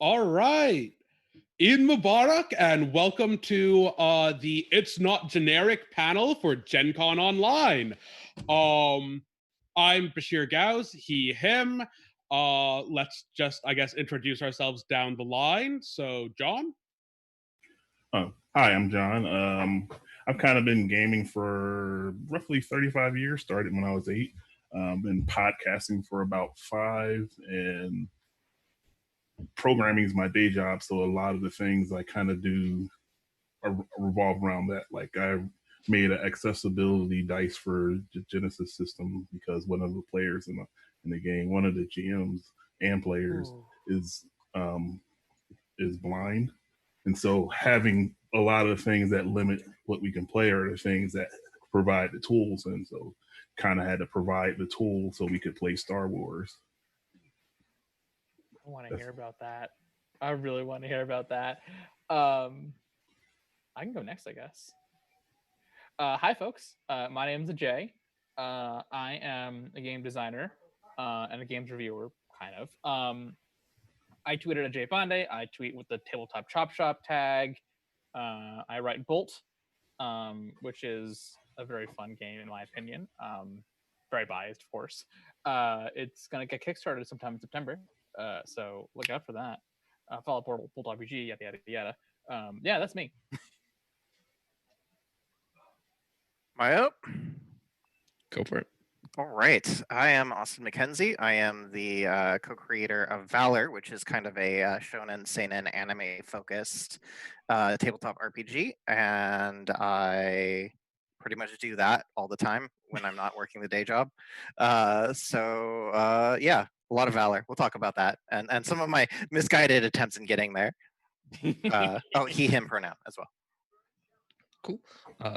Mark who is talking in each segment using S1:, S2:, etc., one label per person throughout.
S1: All right. Eid Mubarak and welcome to the It's Not Generic panel for Gen Con Online. I'm Basheer Gauss, he, him. Let's just, I guess, introduce ourselves down the line. So, John?
S2: Hi, I'm John. I've kind of been gaming for roughly 35 years, started when I was 8. Been podcasting for about 5, and programming is my day job. So a lot of the things I kind of do revolve around that. Like I made an accessibility dice for the Genesis system because one of the players in the game, one of the GMs and players is blind, and so having a lot of the things that limit what we can play are the things that provide the tools, and so kind of had to provide the tools so we could play Star Wars.
S3: I want to hear about that. I really want to hear about that. I can go next, I guess. Hi, folks. My name is Ajey. I am a game designer and a games reviewer, kind of. I tweeted at Ajey Pandey. I tweet with the Tabletop Chop Shop tag. I write Bolt, which is a very fun game, in my opinion. Very biased, of course. It's going to get kickstarted sometime in September. So look out for that. Follow Bolt RPG, yada, yada, yada. Yeah, that's me.
S4: Am I up?
S5: Go for it.
S4: All right. I am Austin McKenzie. I am the co-creator of Valor, which is kind of a shonen seinen anime-focused tabletop RPG, and I pretty much do that all the time when I'm not working the day job. Yeah, a lot of Valor. We'll talk about that, and some of my misguided attempts in getting there. He, him pronoun as well.
S5: Cool.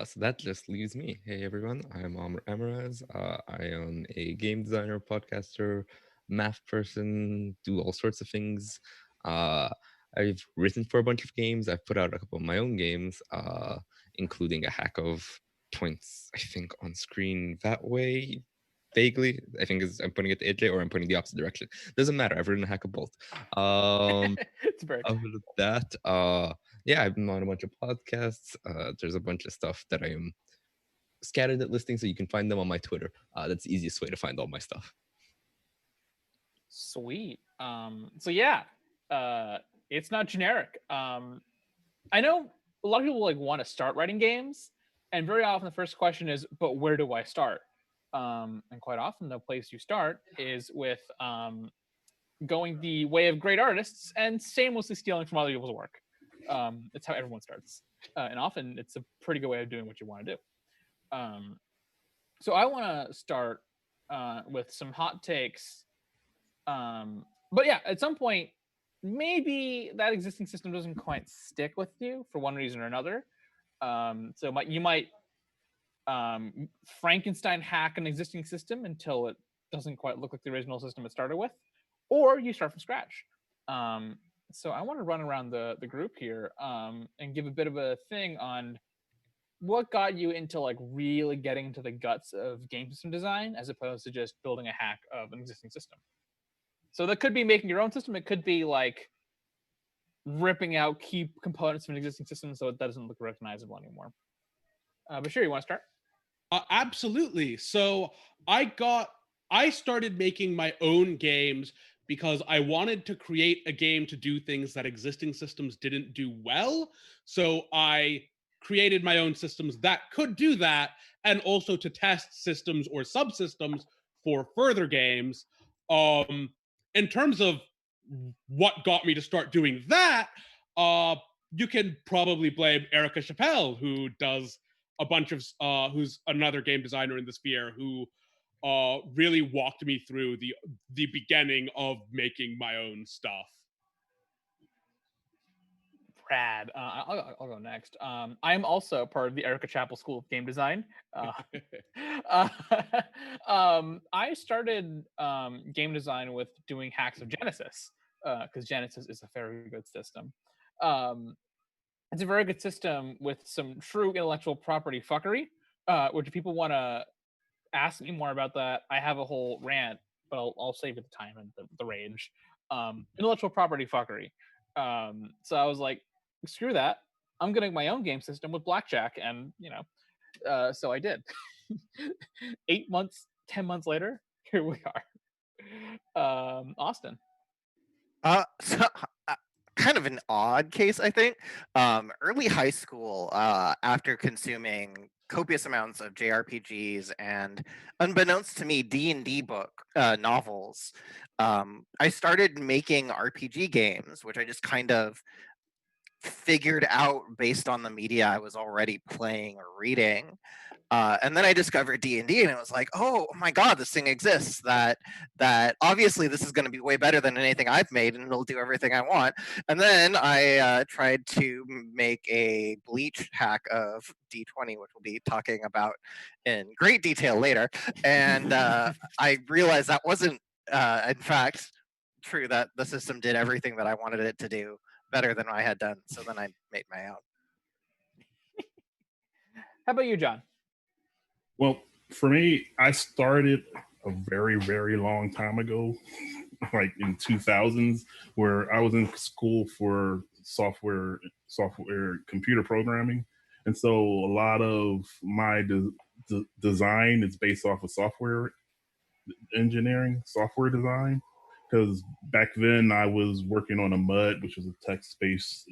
S5: So that just leaves me. Hey everyone, I'm Ammourazz. I am a game designer, podcaster, math person, do all sorts of things. I've written for a bunch of games. I've put out a couple of my own games, including a hack of points, I think, on screen that way. Vaguely, I think I'm putting it to Ajey or I'm pointing the opposite direction. Doesn't matter. I've written a hack of both.
S3: It's very
S5: other than that, yeah, I've been on a bunch of podcasts. There's a bunch of stuff that I am scattered at listing, so you can find them on my Twitter. That's the easiest way to find all my stuff.
S3: Sweet. It's not generic. I know a lot of people want to start writing games, and very often the first question is, but where do I start? And quite often the place you start is with going the way of great artists and shamelessly stealing from other people's work. It's how everyone starts. And often it's a pretty good way of doing what you want to do. So I want to start with some hot takes. But yeah, at some point, maybe that existing system doesn't quite stick with you for one reason or another. You might Frankenstein hack an existing system until it doesn't quite look like the original system it started with, or you start from scratch. So I want to run around the group here and give a bit of a thing on what got you into really getting into the guts of game system design as opposed to just building a hack of an existing system. So that could be making your own system. It could be ripping out key components of an existing system so it doesn't look recognizable anymore. But sure, you want to start?
S1: Absolutely. So I started making my own games because I wanted to create a game to do things that existing systems didn't do well. So I created my own systems that could do that, and also to test systems or subsystems for further games. In terms of what got me to start doing that, you can probably blame Erica Chappelle, who does a bunch of who's another game designer in the sphere, who really walked me through the beginning of making my own stuff.
S3: Rad. I'll go next. I'm also part of the Erica Chappell School of Game Design. I started game design with doing hacks of Genesis because Genesis is a very good system. It's a very good system with some true intellectual property fuckery, which if people want to ask me more about that, I have a whole rant, but I'll save it the time and the range. Intellectual property fuckery. So I was like, screw that. I'm gonna make my own game system with blackjack, and so I did. 8 months, 10 months later, here we are. Austin.
S4: So, uh, kind of an odd case, I think. Early high school, after consuming copious amounts of JRPGs and, unbeknownst to me, D&D novels, I started making RPG games, which I just kind of figured out based on the media I was already playing or reading. And then I discovered D&D, and it was like, oh my god, this thing exists. That obviously this is going to be way better than anything I've made, and it'll do everything I want. And then I tried to make a Bleach hack of D20, which we'll be talking about in great detail later. And I realized that wasn't, in fact, true. That the system did everything that I wanted it to do better than I had done. So then I made my own.
S3: How about you, John?
S2: Well, for me, I started a very, very long time ago, like in 2000s, where I was in school for software, computer programming, and so a lot of my design is based off of software engineering, software design. Because back then I was working on a MUD, which is a text-based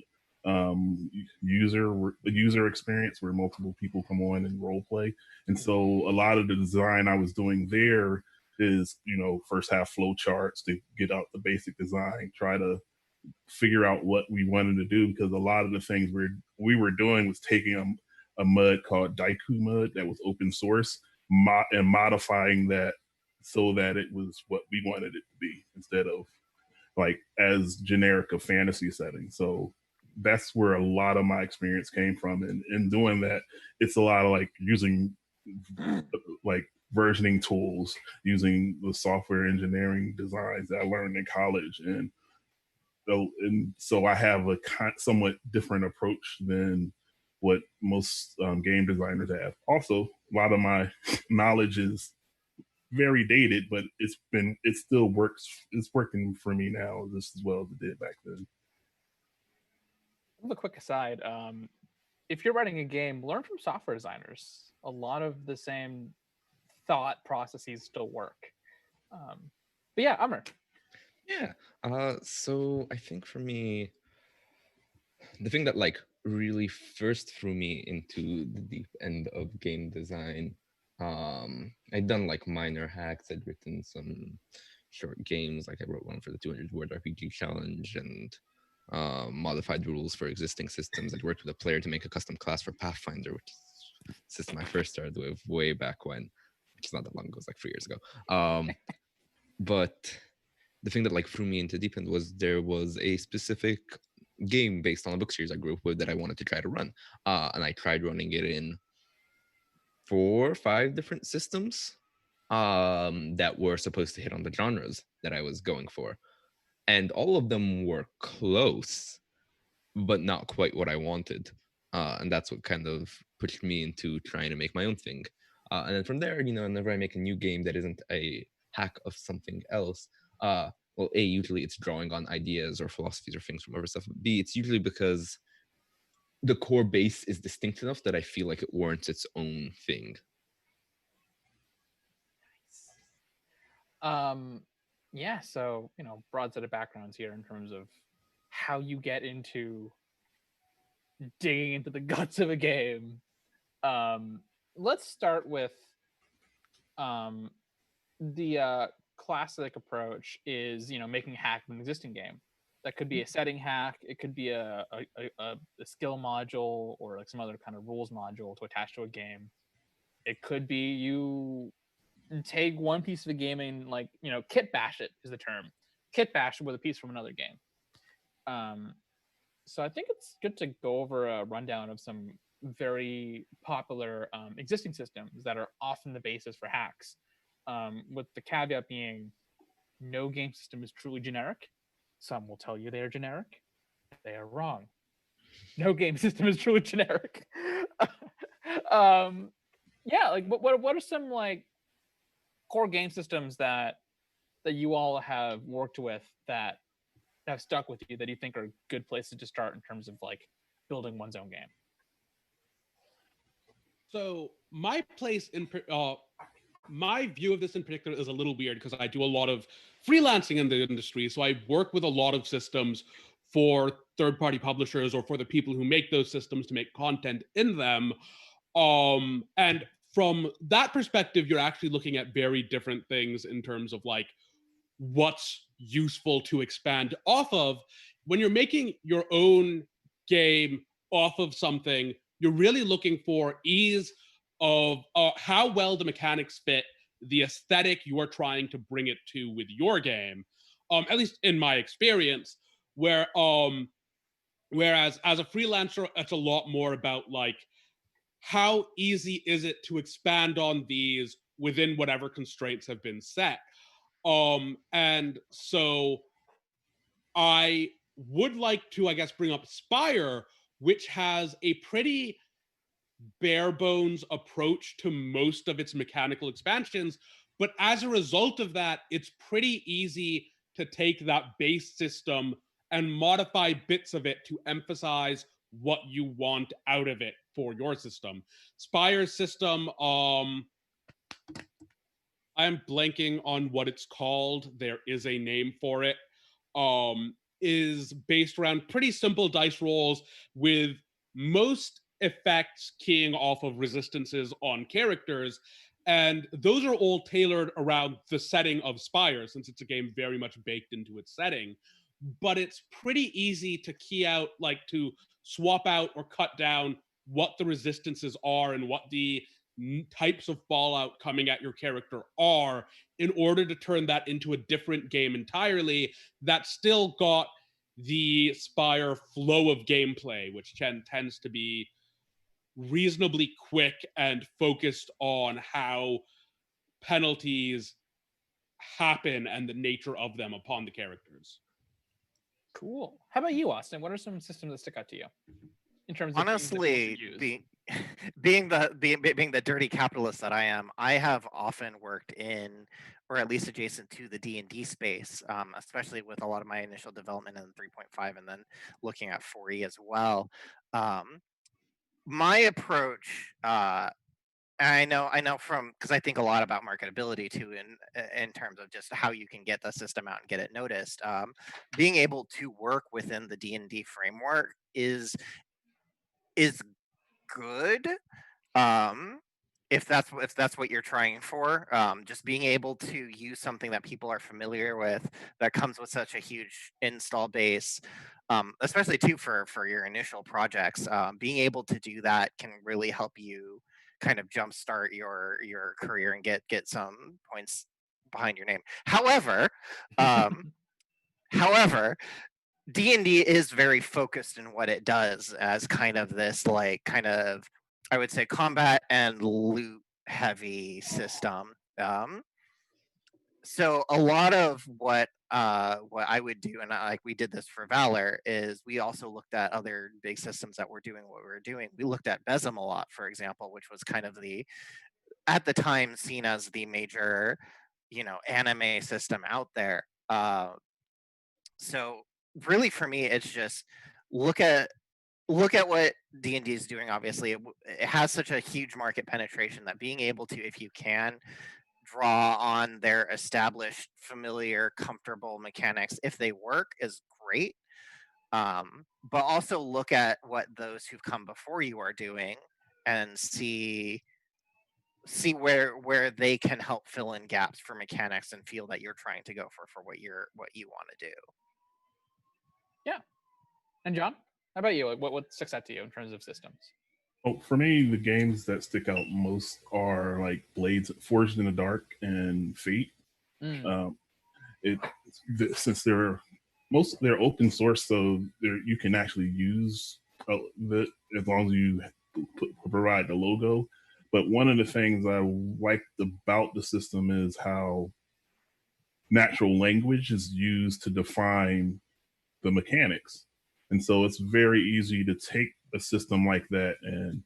S2: user experience where multiple people come on and role play. And so a lot of the design I was doing there is, first have flow charts to get out the basic design, try to figure out what we wanted to do, because a lot of the things we were doing was taking a MUD called Daiku MUD that was open source, and modifying that so that it was what we wanted it to be, instead of like as generic a fantasy setting. So that's where a lot of my experience came from. And in doing that, it's a lot of like using like versioning tools, using the software engineering designs that I learned in college. And so I have a somewhat different approach than what most game designers have. Also, a lot of my knowledge is very dated, but it still works. It's working for me now just as well as it did back then.
S3: A quick aside, if you're writing a game, learn from software designers. A lot of the same thought processes still work. But yeah, Amr.
S5: Yeah. So I think for me, the thing that like really first threw me into the deep end of game design, I'd done like minor hacks. I'd written some short games, like I wrote one for the 200 word RPG challenge, and modified rules for existing systems. I'd worked with a player to make a custom class for Pathfinder, which is a system I first started with way back when, which is not that long ago, it was like 3 years ago. But the thing that like threw me into deep end was there was a specific game based on a book series I grew up with that I wanted to try to run. And I tried running it in 4 or 5 different systems that were supposed to hit on the genres that I was going for. And all of them were close, but not quite what I wanted. And that's what kind of pushed me into trying to make my own thing. And then from there, whenever I make a new game that isn't a hack of something else, well, A, usually it's drawing on ideas or philosophies or things from other stuff. B, it's usually because the core base is distinct enough that I feel like it warrants its own thing.
S3: Yeah, so broad set of backgrounds here in terms of how you get into digging into the guts of a game. Let's start with the classic approach is making a hack of an existing game. That could be a setting hack, it could be a skill module or like some other kind of rules module to attach to a game. It could be you take one piece of a game and kit bash it is the term. Kit bash with a piece from another game. So I think it's good to go over a rundown of some very popular existing systems that are often the basis for hacks, with the caveat being no game system is truly generic. Some will tell you they are generic. They are wrong. No game system is truly generic. Yeah, like what are some like core game systems that you all have worked with that have stuck with you that you think are good places to start in terms of like building one's own game?
S1: So my my view of this in particular is a little weird because I do a lot of freelancing in the industry. So I work with a lot of systems for third-party publishers or for the people who make those systems to make content in them. And from that perspective, you're actually looking at very different things in terms of like what's useful to expand off of. When you're making your own game off of something, you're really looking for ease of how well the mechanics fit the aesthetic you are trying to bring it to with your game. At least in my experience, whereas as a freelancer, it's a lot more about like how easy is it to expand on these within whatever constraints have been set. And so I would like to, I guess, bring up Spire, which has a pretty bare bones approach to most of its mechanical expansions. But as a result of that, it's pretty easy to take that base system and modify bits of it to emphasize what you want out of it for your system. Spire's system, I'm blanking on what it's called. There is a name for it. Is based around pretty simple dice rolls with most effects keying off of resistances on characters. And those are all tailored around the setting of Spire, since it's a game very much baked into its setting. But it's pretty easy to key out, like to swap out or cut down what the resistances are and what the types of fallout coming at your character are in order to turn that into a different game entirely that still got the Spire flow of gameplay, which tends to be reasonably quick and focused on how penalties happen and the nature of them upon the characters.
S3: Cool. How about you, Austin? What are some systems that stick out to you in terms of
S4: Honestly, being the dirty capitalist that I am, I have often worked in, or at least adjacent to, the D&D space, especially with a lot of my initial development in 3.5 and then looking at 4E as well. My approach, I know from, because I think a lot about marketability too, in terms of just how you can get the system out and get it noticed. Being able to work within the D&D framework is good, if that's what you're trying for. Just being able to use something that people are familiar with, that comes with such a huge install base, especially too for your initial projects. Being able to do that can really help you kind of jumpstart your career and get some points behind your name. However, D&D is very focused in what it does as kind of this, like, kind of, I would say, combat and loot heavy system. So a lot of what I would do, and like we did this for Valor, is we also looked at other big systems that were doing what we were doing. We looked at Besem a lot, for example, which was kind of the, at the time, seen as the major, anime system out there. So really, for me, it's just look at what D&D is doing. Obviously, it has such a huge market penetration that being able to, if you can, draw on their established, familiar, comfortable mechanics, if they work, is great. But also look at what those who've come before you are doing and see where they can help fill in gaps for mechanics and feel that you're trying to go for what you want to do.
S3: Yeah. And John, how about you? Like, what sticks out to you in terms of systems?
S2: Oh, for me, the games that stick out most are like Blades, Forged in the Dark, and Fate. Since they're open source, so you can actually use as long as you provide the logo. But one of the things I liked about the system is how natural language is used to define the mechanics. And so it's very easy to take a system like that and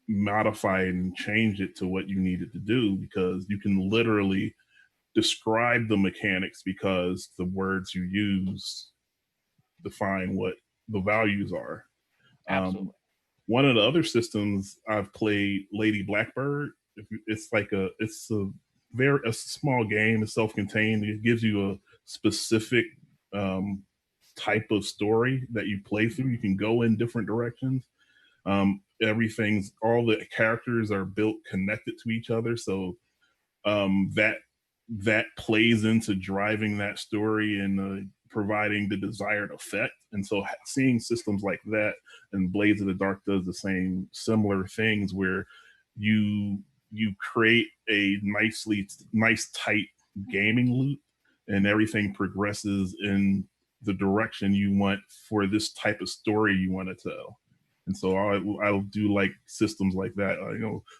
S2: modify it and change it to what you need it to do, because you can literally describe the mechanics because the words you use define what the values are.
S3: Absolutely.
S2: One of the other systems I've played, Lady Blackbird. It's like it's a small game. It's self-contained. It gives you a specific type of story that you play through. You can go in different directions. All the characters are built connected to each other, so that plays into driving that story and providing the desired effect. And so seeing systems like that, and Blades of the Dark does the same similar things, where you create a nice tight gaming loop, and everything progresses in the direction you want for this type of story you want to tell. And so I'll do like systems like that.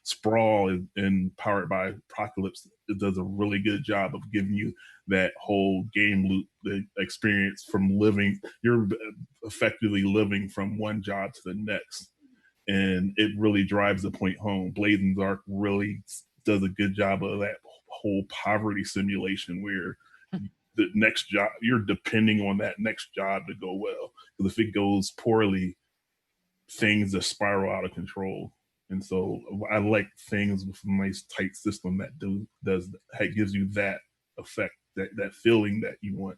S2: Sprawl and Powered by Apocalypse, it does a really good job of giving you that whole game loop, the experience from living. You're effectively living from one job to the next, and it really drives the point home. Blades in the Dark really does a good job of that whole poverty simulation, where the next job, you're depending on that next job to go well. Because if it goes poorly, things that spiral out of control. And so I like things with a nice tight system that gives you that effect, that feeling that you want.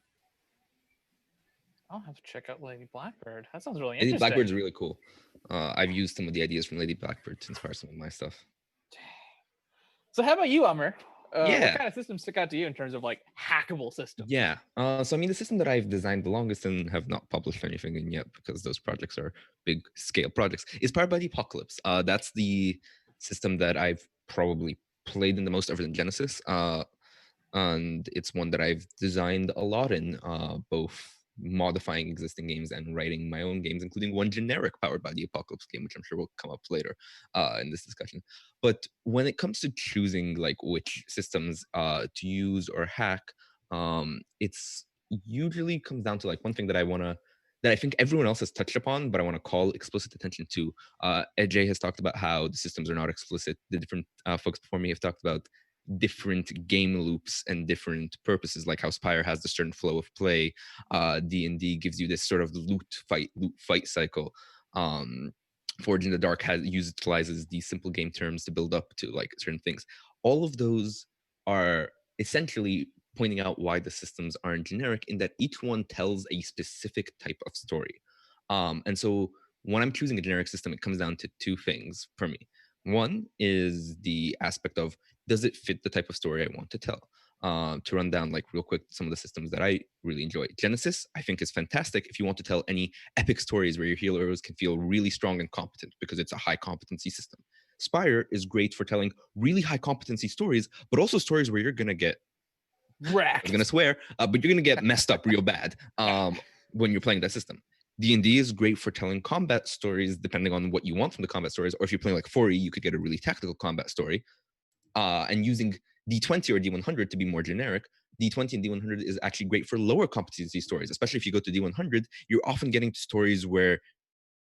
S3: I'll have to check out Lady Blackbird. That sounds really
S5: Lady
S3: interesting.
S5: Blackbird's really cool. I've used some of the ideas from Lady Blackbird to inspire some of my stuff.
S3: So how about you, Amr?
S5: Yeah.
S3: What kind of systems stick out to you in terms of like hackable systems?
S5: Yeah. So I mean, the system that I've designed the longest and have not published anything in yet, because those projects are big scale projects, is Powered by the Apocalypse. That's the system that I've probably played in the most other than Genesis. And it's one that I've designed a lot in, both modifying existing games and writing my own games, including one generic Powered by the Apocalypse game, which I'm sure will come up later in this discussion. But when it comes to choosing like which systems to use or hack, it's usually comes down to like one thing that I think everyone else has touched upon, but I want to call explicit attention to. Ajey has talked about how the systems are not explicit. The different folks before me have talked about different game loops and different purposes, like how Spire has the certain flow of play. D&D gives you this sort of loot fight cycle. Forge in the Dark utilizes these simple game terms to build up to like certain things. All of those are essentially pointing out why the systems aren't generic, in that each one tells a specific type of story. And so when I'm choosing a generic system, it comes down to two things for me. One is the aspect of, does it fit the type of story I want to tell? To run down like real quick some of the systems that I really enjoy. Genesis, I think, is fantastic if you want to tell any epic stories where your heroes can feel really strong and competent, because it's a high competency system. Spire is great for telling really high competency stories, but also stories where you're gonna get
S3: wrecked.
S5: I was gonna swear, but you're gonna get messed up real bad when you're playing that system. D&D is great for telling combat stories, depending on what you want from the combat stories. Or if you're playing like 4E, you could get a really tactical combat story. And using D20 or D100 to be more generic, D20 and D100 is actually great for lower competency stories. Especially if you go to D100, you're often getting stories where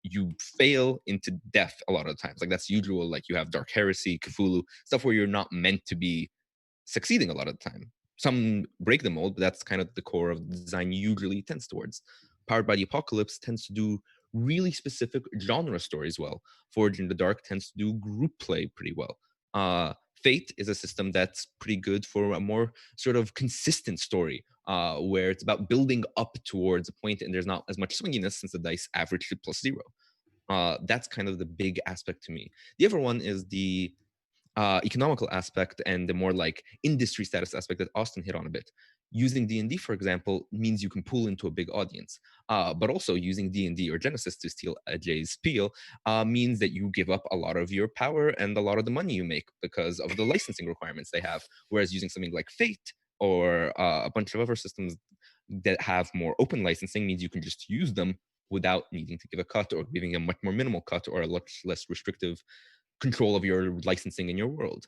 S5: you fail into death a lot of the times. Like that's usual. Like you have Dark Heresy, Cthulhu, stuff where you're not meant to be succeeding a lot of the time. Some break the mold, but that's kind of the core of the design usually tends towards. Powered by the Apocalypse tends to do really specific genre stories well. Forge in the Dark tends to do group play pretty well. Fate is a system that's pretty good for a more sort of consistent story, where it's about building up towards a point and there's not as much swinginess since the dice average to +0. That's kind of the big aspect to me. The other one is the economical aspect and the more like industry status aspect that Austin hit on a bit. Using D&D, for example, means you can pull into a big audience. But also using D&D or Genesis, to steal Ajay's spiel, means that you give up a lot of your power and a lot of the money you make because of the licensing requirements they have. Whereas using something like Fate or a bunch of other systems that have more open licensing means you can just use them without needing to give a cut or giving a much more minimal cut or a much less restrictive control of your licensing in your world.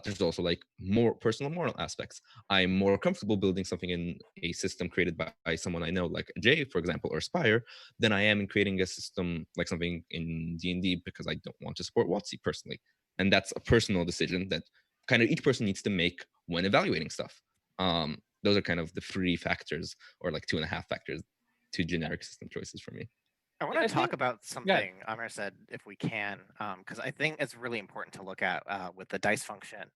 S5: There's also like more personal moral aspects. I'm more comfortable building something in a system created by someone I know, like Jay, for example, or Spire, than I am in creating a system like something in D&D, because I don't want to support WotC personally. And that's a personal decision that kind of each person needs to make when evaluating stuff. Those are kind of the 3 factors, or like 2.5 factors to generic system choices for me.
S4: I want
S3: I
S4: to
S3: think-
S4: talk about something Amr said, if we can, because I think it's really important to look at with the dice function,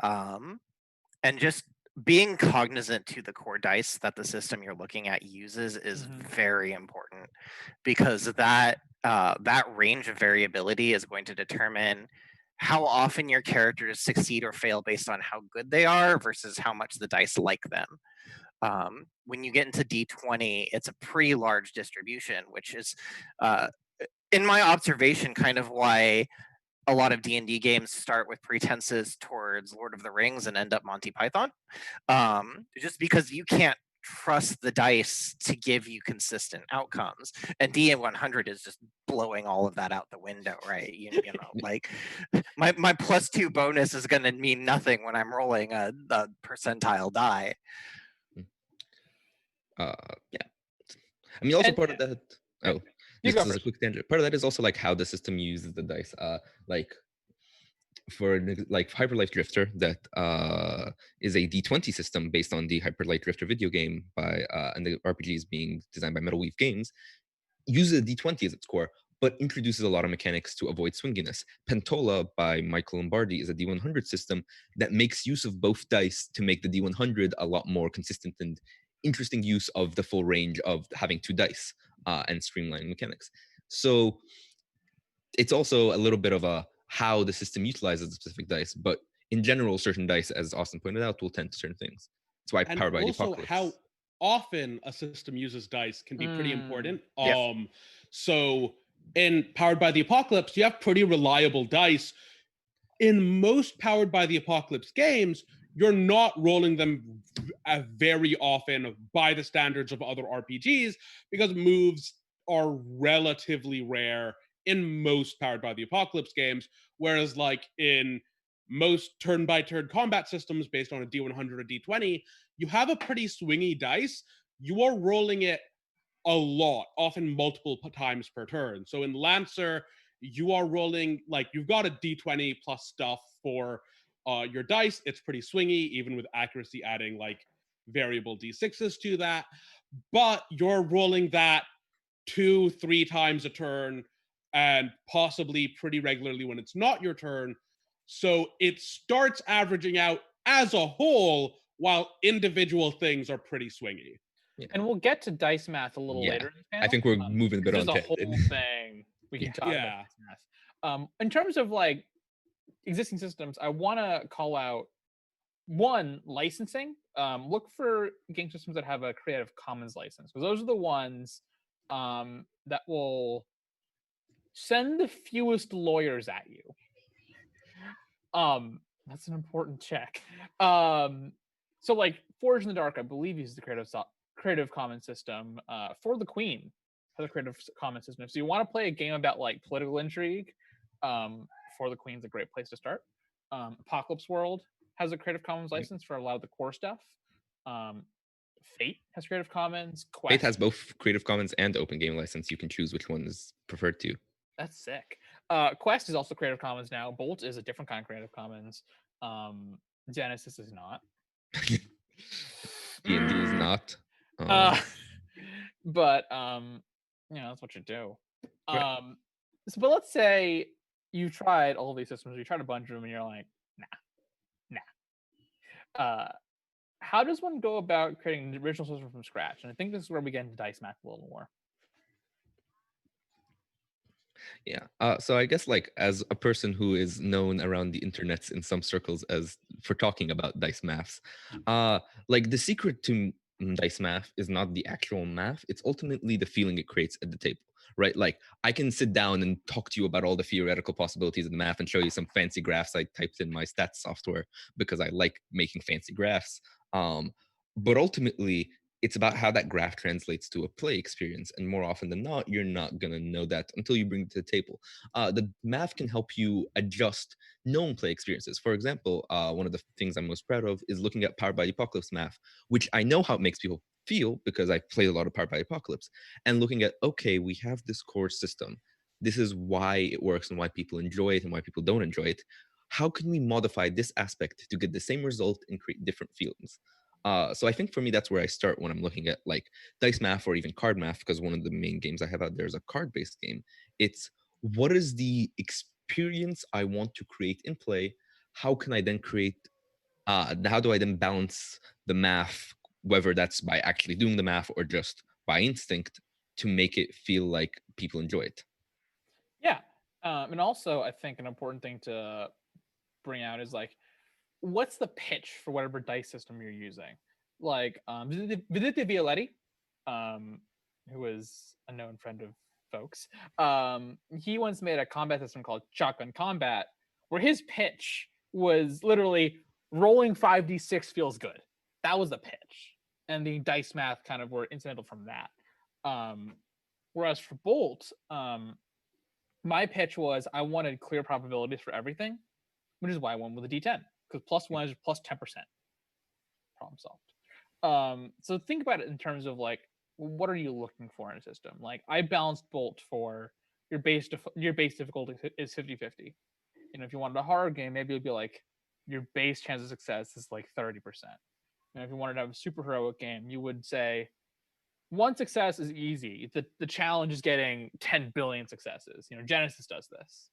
S4: and just being cognizant to the core dice that the system you're looking at uses is very important, because that range of variability is going to determine how often your characters succeed or fail based on how good they are versus how much the dice like them. When you get into D20, it's a pretty large distribution, which is, in my observation, kind of why a lot of D&D games start with pretenses towards Lord of the Rings and end up Monty Python, just because you can't trust the dice to give you consistent outcomes, and D100 is just blowing all of that out the window, right? You know, like my +2 bonus is going to mean nothing when I'm rolling a percentile die.
S5: Yeah, I mean, also
S3: And-
S5: part of that. Oh,
S3: You go
S5: just as a
S3: first.
S5: quick tangent. Part of that is also like how the system uses the dice. Like for like Hyperlight Drifter, that is a D20 system based on the Hyperlight Drifter video game by and the RPG is being designed by Metal Weave Games. Uses a D20 as its core, but introduces a lot of mechanics to avoid swinginess. Pentola by Michael Lombardi is a D100 system that makes use of both dice to make the D100 a lot more consistent and interesting use of the full range of having 2 dice and streamlining mechanics. So it's also a little bit of a how the system utilizes the specific dice, but in general, certain dice, as Austin pointed out, will tend to certain things. That's why
S1: And
S5: Powered by the
S1: also
S5: Apocalypse.
S1: how often a system uses dice can be pretty important.
S4: Yeah.
S1: So in Powered by the Apocalypse, you have pretty reliable dice. In most Powered by the Apocalypse games, you're not rolling them very often by the standards of other RPGs, because moves are relatively rare in most Powered by the Apocalypse games, whereas like in most turn-by-turn combat systems based on a D100 or D20, you have a pretty swingy dice. You are rolling it a lot, often multiple times per turn. So in Lancer, you are rolling, like, you've got a D20 plus stuff for your dice. It's pretty swingy, even with accuracy adding like variable D6s to that. But you're rolling that 2-3 times a turn, and possibly pretty regularly when it's not your turn. So it starts averaging out as a whole, while individual things are pretty swingy.
S3: And we'll get to dice math a little
S5: Yeah,
S3: later in the
S5: I
S3: panel.
S5: think we're moving a bit on
S3: There's a whole
S5: tangent.
S3: thing we can talk
S1: Yeah.
S3: about dice math. In terms of like existing systems, I want to call out one, licensing. Look for game systems that have a Creative Commons license, because those are the ones that will send the fewest lawyers at you. That's an important check. So like Forge in the Dark, I believe, uses the Creative Commons system. For the Queen has a Creative Commons system. So you want to play a game about like political intrigue, For the Queen's a great place to start. Apocalypse World has a Creative Commons license for a lot of the core stuff. Fate has Creative Commons. Quest
S5: Fate has both Creative Commons and Open Game License. You can choose which one is preferred to.
S3: That's sick. Quest is also Creative Commons now. Bolt is a different kind of Creative Commons. Genesis is not.
S5: D&D is not.
S3: But that's what you do.
S5: Right.
S3: But let's say you tried all these systems, you tried a bunch of them, and you're like, nah. How does one go about creating an original system from scratch? And I think this is where we get into dice math a little more.
S5: Yeah. So I guess like as a person who is known around the internets in some circles as for talking about dice maths, like the secret to dice math is not the actual math. It's ultimately the feeling it creates at the table, right? Like I can sit down and talk to you about all the theoretical possibilities of the math and show you some fancy graphs I typed in my stats software because I like making fancy graphs. But ultimately, it's about how that graph translates to a play experience. And more often than not, you're not going to know that until you bring it to the table. The math can help you adjust known play experiences. For example, one of the things I'm most proud of is looking at Powered by the Apocalypse math, which I know how it makes people feel because I played a lot of Powered by the Apocalypse, and looking at, okay, we have this core system. This is why it works and why people enjoy it and why people don't enjoy it. How can we modify this aspect to get the same result and create different feelings? So I think for me, that's where I start when I'm looking at like dice math or even card math, because one of the main games I have out there is a card-based game. It's what is the experience I want to create in play? How can I then create, how do I then balance the math, whether that's by actually doing the math or just by instinct, to make it feel like people enjoy it?
S3: Yeah. And also, I think an important thing to bring out is like, what's the pitch for whatever dice system you're using? Like, Vedete Violetti, who is a known friend of folks, he once made a combat system called Shotgun Combat, where his pitch was literally rolling 5d6 feels good. That was the pitch. And the dice math kind of were incidental from that. Whereas for Bolt, my pitch was I wanted clear probabilities for everything, which is why I went with a D10, because +1 is plus 10%. Problem solved. So think about it in terms of like, what are you looking for in a system? Like I balanced Bolt for your base difficulty is 50-50. You know, if you wanted a horror game, maybe it'd be like your base chance of success is like 30%. And if you wanted to have a superheroic game, you would say one success is easy. The challenge is getting 10 billion successes. You know, Genesis does this.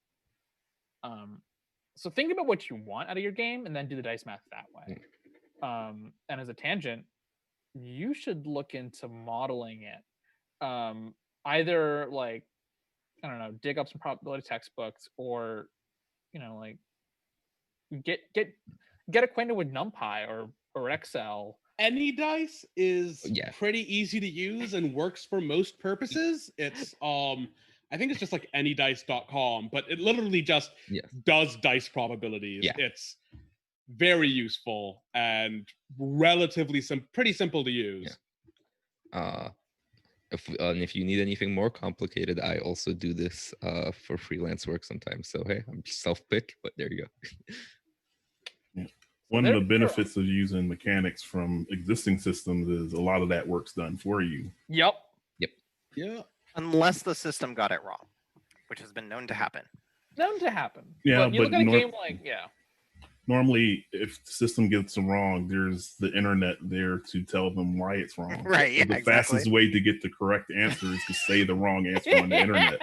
S3: So think about what you want out of your game and then do the dice math that way. And as a tangent, you should look into modeling it. Either like, I don't know, dig up some probability textbooks, or, you know, like get acquainted with NumPy or Excel.
S1: Any dice is
S5: Yeah.
S1: pretty easy to use and works for most purposes. It's I think it's just like anydice.com, but it literally just
S5: Yes.
S1: does dice probabilities.
S5: Yeah.
S1: It's very useful and relatively pretty simple to use.
S5: Yeah. If you need anything more complicated, I also do this for freelance work sometimes. So hey, I'm self-pick, but there you go.
S2: One of the benefits of using mechanics from existing systems is a lot of that work's done for you.
S3: Yep.
S1: Yeah.
S4: Unless the system got it wrong, which has been known to happen.
S3: Known to happen.
S2: Yeah,
S3: but you look at a game like,
S2: normally if the system gets it wrong, there's the internet there to tell them why it's wrong.
S4: Right, yeah,
S2: So the
S4: exactly.
S2: fastest way to get the correct answer is to say the wrong answer on the internet.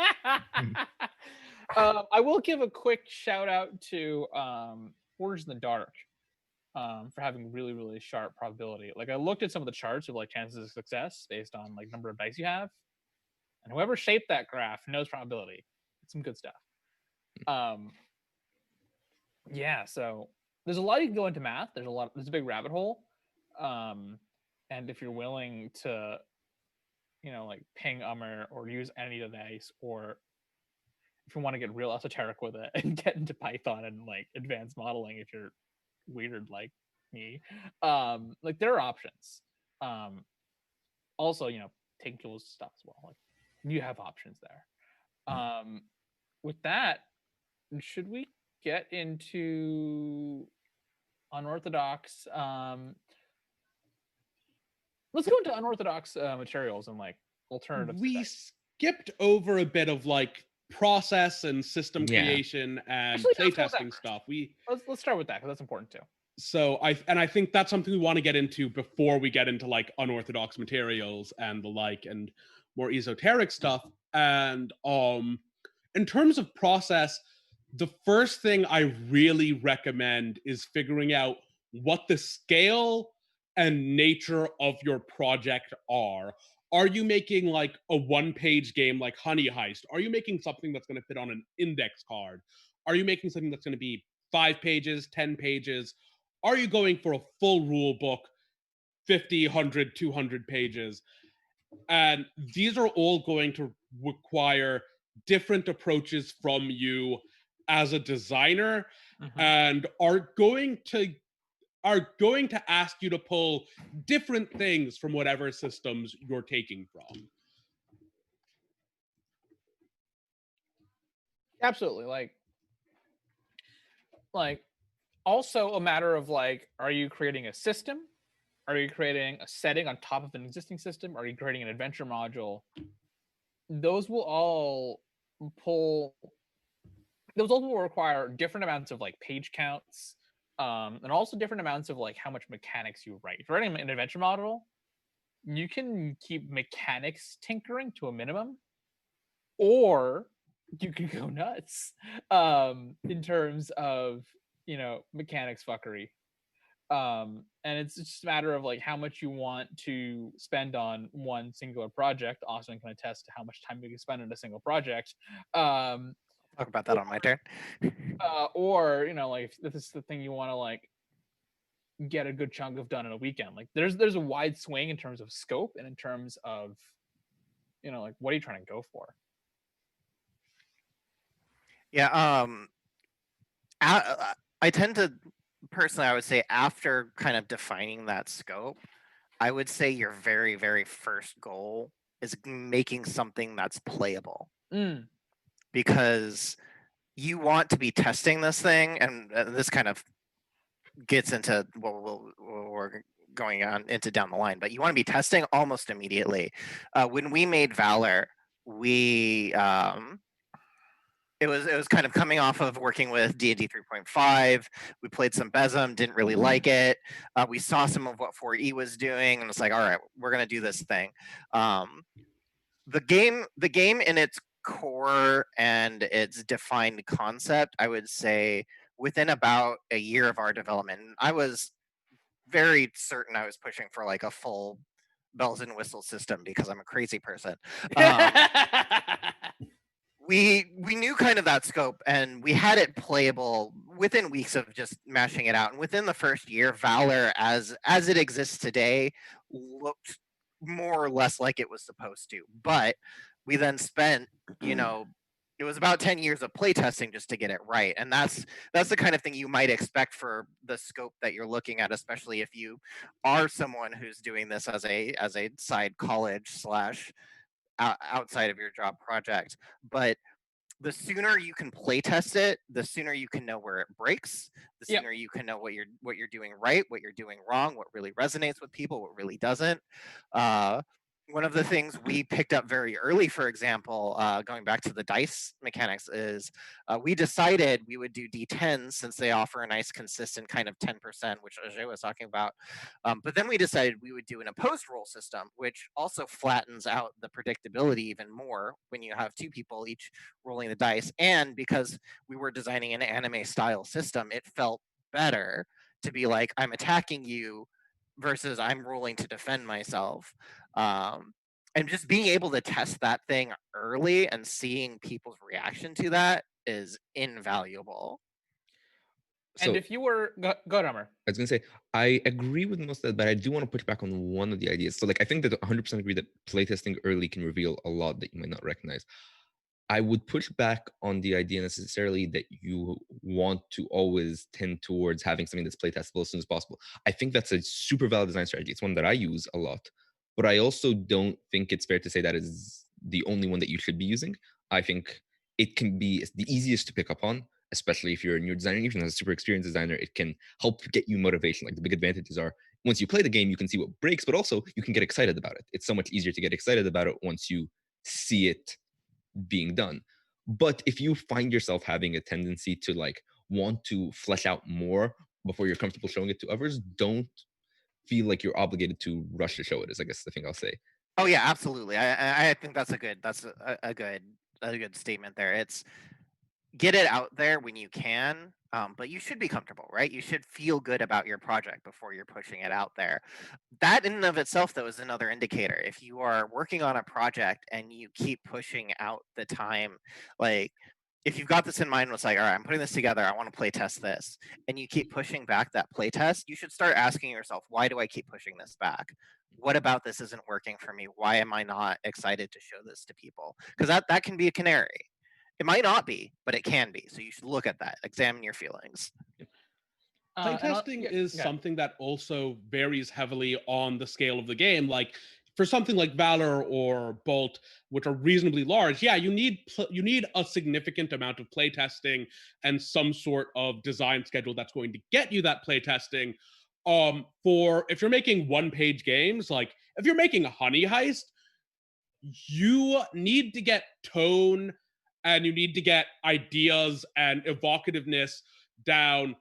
S3: I will give a quick shout out to Forged in the Dark for having really, really sharp probability. Like I looked at some of the charts of like chances of success based on like number of dice you have, and whoever shaped that graph knows probability. It's some good stuff. Yeah, so there's a lot you can go into math. There's a big rabbit hole. And if you're willing to, you know, like ping Ummer or use any of the dice, or if you want to get real esoteric with it and get into Python and like advanced modeling, if you're weird like me, like there are options. Also, you know, taking tools stuff as well. Like you have options there. With that, should we get into unorthodox? Let's go into unorthodox materials and like alternatives.
S1: We skipped over a bit of like process and system creation and playtesting stuff.
S3: Let's start with that because that's important too.
S1: So I think that's something we want to get into before we get into like unorthodox materials and the like and more esoteric stuff. And in terms of process, the first thing I really recommend is figuring out what the scale and nature of your project are. Are you making like a one-page game like Honey Heist? Are you making something that's going to fit on an index card? Are you making something that's going to be 5 pages, 10 pages? Are you going for a full rule book, 50, 100, 200 pages? And these are all going to require different approaches from you as a designer, and are going to ask you to pull different things from whatever systems you're taking from.
S3: Absolutely. Like also a matter of like, are you creating a system? Are you creating a setting on top of an existing system? Are you creating an adventure module? Those will all require different amounts of like page counts, and also different amounts of like how much mechanics you write. If you're writing an adventure model, you can keep mechanics tinkering to a minimum, or you can go nuts in terms of mechanics fuckery. And it's just a matter of like how much you want to spend on one singular project. Austin can attest to how much time you can spend on a single project.
S4: Talk about that on my turn.
S3: Or like if this is the thing you want to like get a good chunk of done in a weekend. Like there's a wide swing in terms of scope and in terms of like what are you trying to go for?
S4: Yeah, I tend to personally, I would say after kind of defining that scope, I would say your very, very first goal is making something that's playable. Because you want to be testing this thing, and this kind of gets into what we're going on into down the line, but you want to be testing almost immediately. When we made Valor, we it was kind of coming off of working with D&D 3.5. We played some Besm, didn't really like it. We saw some of what 4E was doing, and it's like, all right, we're gonna do this thing. The game in its core and its defined concept, I would say within about a year of our development, I was very certain I was pushing for like a full bells and whistles system because I'm a crazy person. We knew kind of that scope, and we had it playable within weeks of just mashing it out. And within the first year, Valor as it exists today looked more or less like it was supposed to. But we then spent, it was about 10 years of playtesting just to get it right. And that's the kind of thing you might expect for the scope that you're looking at, especially if you are someone who's doing this as a side college / outside of your job project. But the sooner you can play test it, the sooner you can know where it breaks, the sooner you can know what you're doing right, what you're doing wrong, what really resonates with people, what really doesn't. One of the things we picked up very early, for example, going back to the dice mechanics, is we decided we would do D10s since they offer a nice consistent kind of 10%, which Ajey was talking about. But then we decided we would do an opposed roll system, which also flattens out the predictability even more when you have two people each rolling the dice. And because we were designing an anime style system, it felt better to be like, I'm attacking you versus I'm rolling to defend myself. And just being able to test that thing early and seeing people's reaction to that is invaluable.
S3: And if you were go Dummer.
S5: I was gonna say I agree with most of that, but I do want to push back on one of the ideas. So like I think that 100% agree that playtesting early can reveal a lot that you might not recognize. I would push back on the idea necessarily that you want to always tend towards having something that's playtestable as soon as possible. I think that's a super valid design strategy. It's one that I use a lot, but I also don't think it's fair to say that is the only one that you should be using. I think it can be the easiest to pick up on, especially if you're a new designer. Even as a super experienced designer, it can help get you motivation. Like the big advantages are once you play the game, you can see what breaks, but also you can get excited about it. It's so much easier to get excited about it once you see it being done. But if you find yourself having a tendency to like want to flesh out more before you're comfortable showing it to others, don't feel like you're obligated to rush to show it, is I guess the thing I'll say.
S4: Oh yeah, absolutely. I think that's a good statement there. It's get it out there when you can, but you should be comfortable, right? You should feel good about your project before you're pushing it out there. That in and of itself, though, is another indicator. If you are working on a project and you keep pushing out the time, like if you've got this in mind, it's like, all right, I'm putting this together, I want to play test this, and you keep pushing back that play test, you should start asking yourself, why do I keep pushing this back? What about this isn't working for me? Why am I not excited to show this to people? Because that can be a canary. It might not be, but it can be. So you should look at that. Examine your feelings.
S1: Playtesting is something that also varies heavily on the scale of the game. Like for something like Valor or Bolt, which are reasonably large, yeah, you need a significant amount of playtesting and some sort of design schedule that's going to get you that playtesting. For if you're making one-page games, like if you're making a Honey Heist, you need to get tone and you need to get ideas and evocativeness down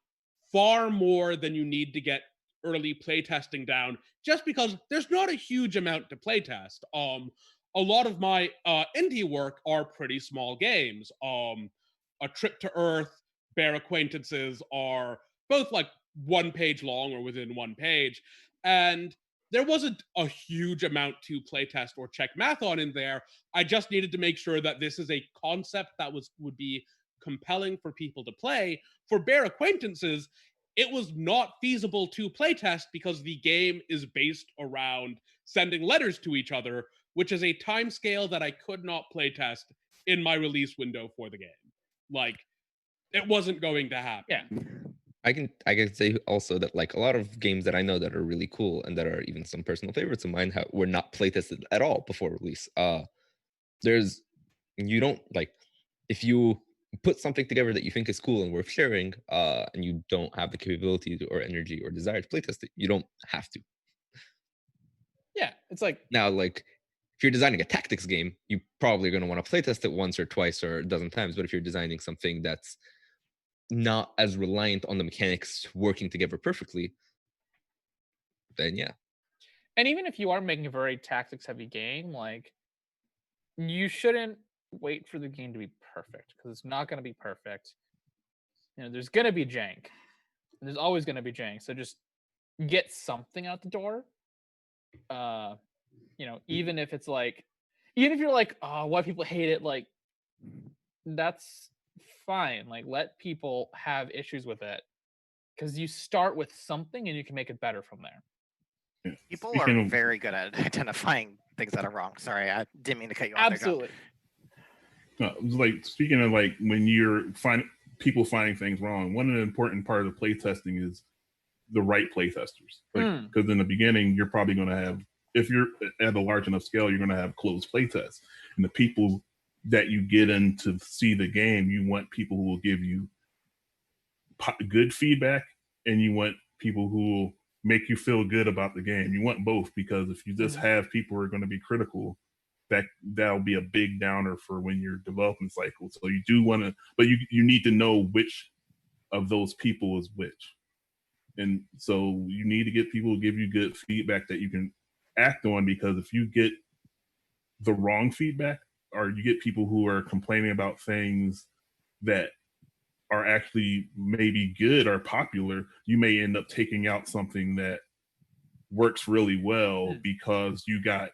S1: far more than you need to get early playtesting down, just because there's not a huge amount to playtest. A lot of my indie work are pretty small games. A Trip to Earth, Bare Acquaintances are both like 1 page long or within 1 page, and there wasn't a huge amount to playtest or check math on in there. I just needed to make sure that this is a concept that would be compelling for people to play. For Bare Acquaintances, it was not feasible to playtest because the game is based around sending letters to each other, which is a time scale that I could not playtest in my release window for the game. Like, it wasn't going to happen.
S3: Yeah.
S5: I can say also that like a lot of games that I know that are really cool and that are even some personal favorites of mine were not playtested at all before release. You don't like, if you put something together that you think is cool and worth sharing, and you don't have the capability or energy or desire to playtest it, you don't have to.
S3: Yeah, it's like
S5: Now, like if you're designing a tactics game, you probably are going to want to playtest it once or twice or a dozen times. But if you're designing something that's not as reliant on the mechanics working together perfectly, then yeah.
S3: And even if you are making a very tactics heavy game, like, you shouldn't wait for the game to be perfect, because it's not going to be perfect. You know, there's going to be jank. There's always going to be jank. So just get something out the door. You know, even if it's like, even if you're like, oh, why people hate it, like, that's fine. Like, let people have issues with it, because you start with something and you can make it better from there.
S2: Yeah.
S4: People
S2: Speaking
S4: are
S2: of-
S4: very good at identifying things that are wrong. Sorry, I didn't mean to cut you off.
S3: Absolutely.
S2: Like speaking of like when you're people finding things wrong, one of the important part of playtesting is the right playtesters. Like, because in the beginning, you're probably going to have, if you're at a large enough scale, you're going to have closed playtests, and the people that you get in to see the game, you want people who will give you good feedback, and you want people who will make you feel good about the game. You want both, because if you just have people who are going to be critical, that'll be a big downer for when you're developing cycle. So you do want to, but you need to know which of those people is which. And so you need to get people to give you good feedback that you can act on, because if you get the wrong feedback, or you get people who are complaining about things that are actually maybe good or popular, you may end up taking out something that works really well because you got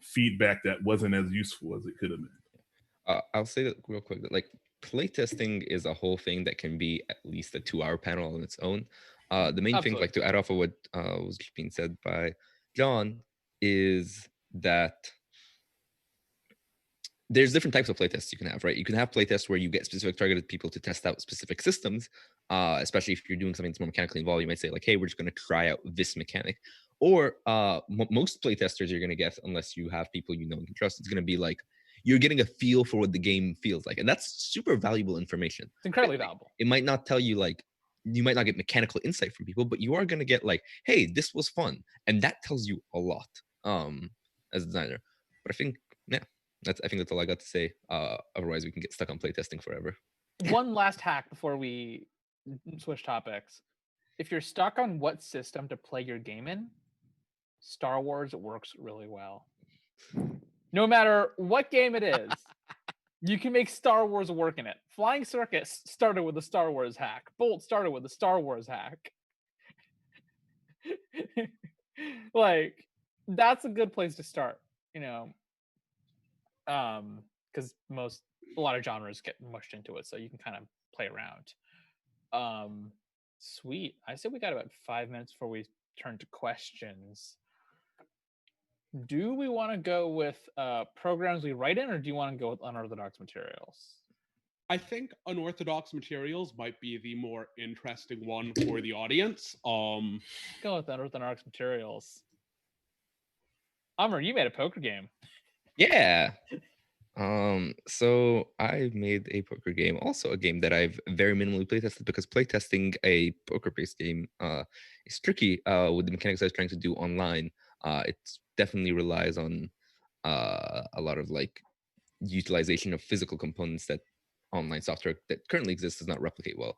S2: feedback that wasn't as useful as it could have been.
S5: I'll say that real quick, that like playtesting is a whole thing that can be at least a 2-hour panel on its own. The main thing, like to add off of what was just being said by John, is that there's different types of playtests you can have, right? You can have playtests where you get specific targeted people to test out specific systems, especially if you're doing something that's more mechanically involved. You might say like, hey, we're just going to try out this mechanic. Or most playtesters you're going to get, unless you have people you know and can trust, it's going to be like, you're getting a feel for what the game feels like. And that's super valuable information.
S3: It's incredibly valuable.
S5: It might not tell you, like, you might not get mechanical insight from people, but you are going to get like, hey, this was fun. And that tells you a lot as a designer. But I think, yeah, I think that's all I got to say. Otherwise, we can get stuck on playtesting forever.
S3: One last hack before we switch topics. If you're stuck on what system to play your game in, Star Wars works really well. No matter what game it is, you can make Star Wars work in it. Flying Circus started with a Star Wars hack. Bolt started with a Star Wars hack. Like, that's a good place to start, you know. Because a lot of genres get mushed into it, so you can kind of play around. Sweet. I said we got about 5 minutes before we turn to questions. Do we want to go with programs we write in, or do you want to go with unorthodox materials?
S1: I think unorthodox materials might be the more interesting one for the audience.
S3: Go with unorthodox materials. Amr, you made a poker game.
S5: Yeah. So I made a poker game, also a game that I've very minimally playtested, because playtesting a poker-based game is tricky with the mechanics I was trying to do online. It definitely relies on a lot of like utilization of physical components that online software that currently exists does not replicate well.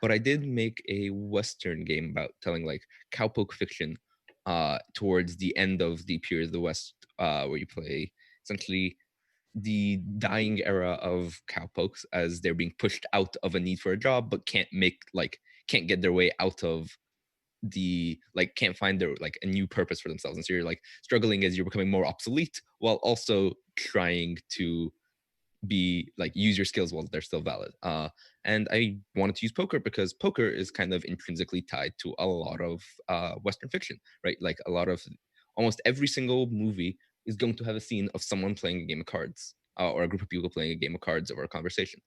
S5: But I did make a Western game about telling like cowpoke fiction towards the end of the period of the West, where you play essentially the dying era of cowpokes as they're being pushed out of a need for a job, but can't get their way out of the can't find their a new purpose for themselves, and so you're like struggling as you're becoming more obsolete while also trying to be use your skills while they're still valid. And I wanted to use poker because poker is kind of intrinsically tied to a lot of Western fiction, right? Like a lot of almost every single movie is going to have a scene of someone playing a game of cards, or a group of people playing a game of cards over a conversation.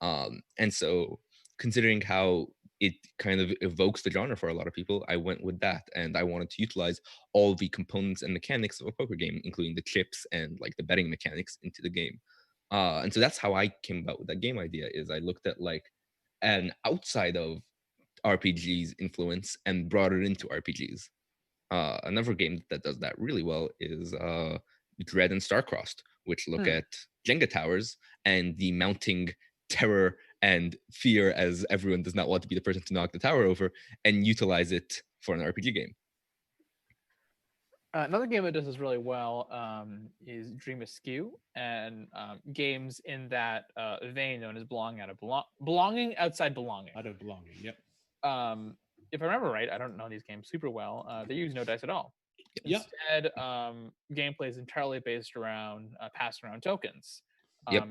S5: And so considering how it kind of evokes the genre for a lot of people, I went with that, and I wanted to utilize all the components and mechanics of a poker game, including the chips and the betting mechanics, into the game. And so that's how I came about with that game idea. Is I looked at an outside of RPGs influence and brought it into RPGs. Another game that does that really well is Dread and Starcrossed, which look at Jenga towers and the mounting terror and fear as everyone does not want to be the person to knock the tower over, and utilize it for an RPG game.
S3: Another game that does this really well is Dream Askew, and games in that vein known as belonging outside belonging.
S1: Out of belonging, yep.
S3: If I remember right, I don't know these games super well. They use no dice at all.
S1: Yep.
S3: Instead, gameplay is entirely based around passing around tokens.
S5: Yep.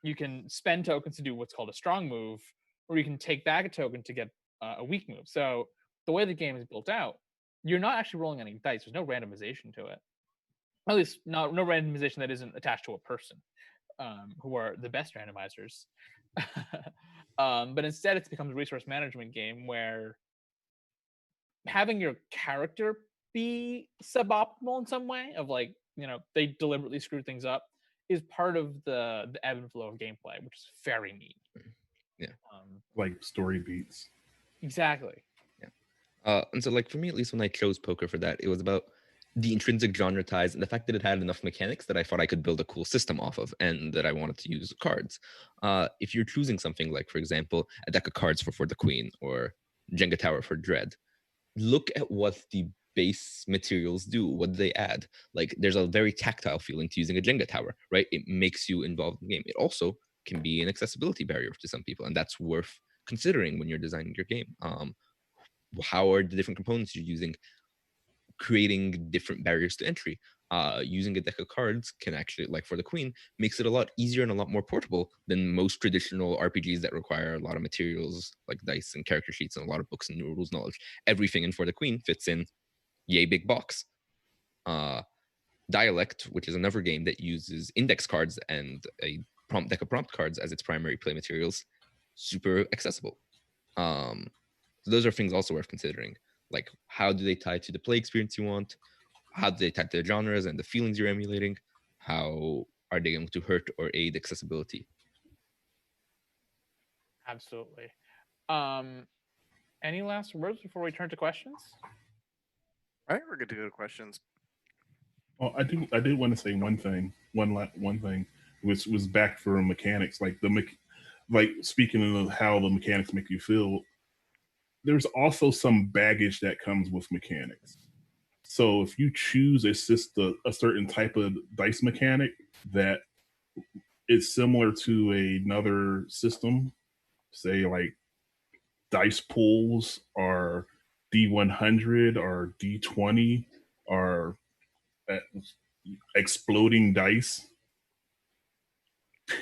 S3: You can spend tokens to do what's called a strong move, or you can take back a token to get a weak move. So the way the game is built out, you're not actually rolling any dice. There's no randomization to it. At least no randomization that isn't attached to a person, who are the best randomizers. But instead, it becomes a resource management game where having your character be suboptimal in some way, of they deliberately screw things up, is part of the ebb and flow of gameplay, which is very neat.
S5: Yeah.
S2: Like story beats.
S3: Exactly.
S5: And so for me, at least, when I chose poker for that, it was about the intrinsic genre ties and the fact that it had enough mechanics that I thought I could build a cool system off of, and that I wanted to use cards. If you're choosing something like, for example, a deck of cards for the Queen, or Jenga Tower for Dread, look at what the base materials do. What do they add? There's a very tactile feeling to using a Jenga tower, right? It makes you involved in the game. It also can be an accessibility barrier to some people, and that's worth considering when you're designing your game. How are the different components you're using creating different barriers to entry? Using a deck of cards can actually, for the Queen, makes it a lot easier and a lot more portable than most traditional RPGs that require a lot of materials like dice and character sheets and a lot of books and rules knowledge. Everything in For the Queen fits in yay big box. Dialect, which is another game that uses index cards and a deck of prompt cards as its primary play materials, super accessible. So those are things also worth considering. How do they tie to the play experience you want? How do they tie to the genres and the feelings you're emulating? How are they going to hurt or aid accessibility?
S3: Absolutely. Any last words before we turn to questions?
S4: All right, we're good to go to questions.
S2: Well, I did want to say one thing, which was back for mechanics, speaking of how the mechanics make you feel. There's also some baggage that comes with mechanics. So if you choose a certain type of dice mechanic that is similar to another system, say dice pools or D100 or D20 or exploding dice,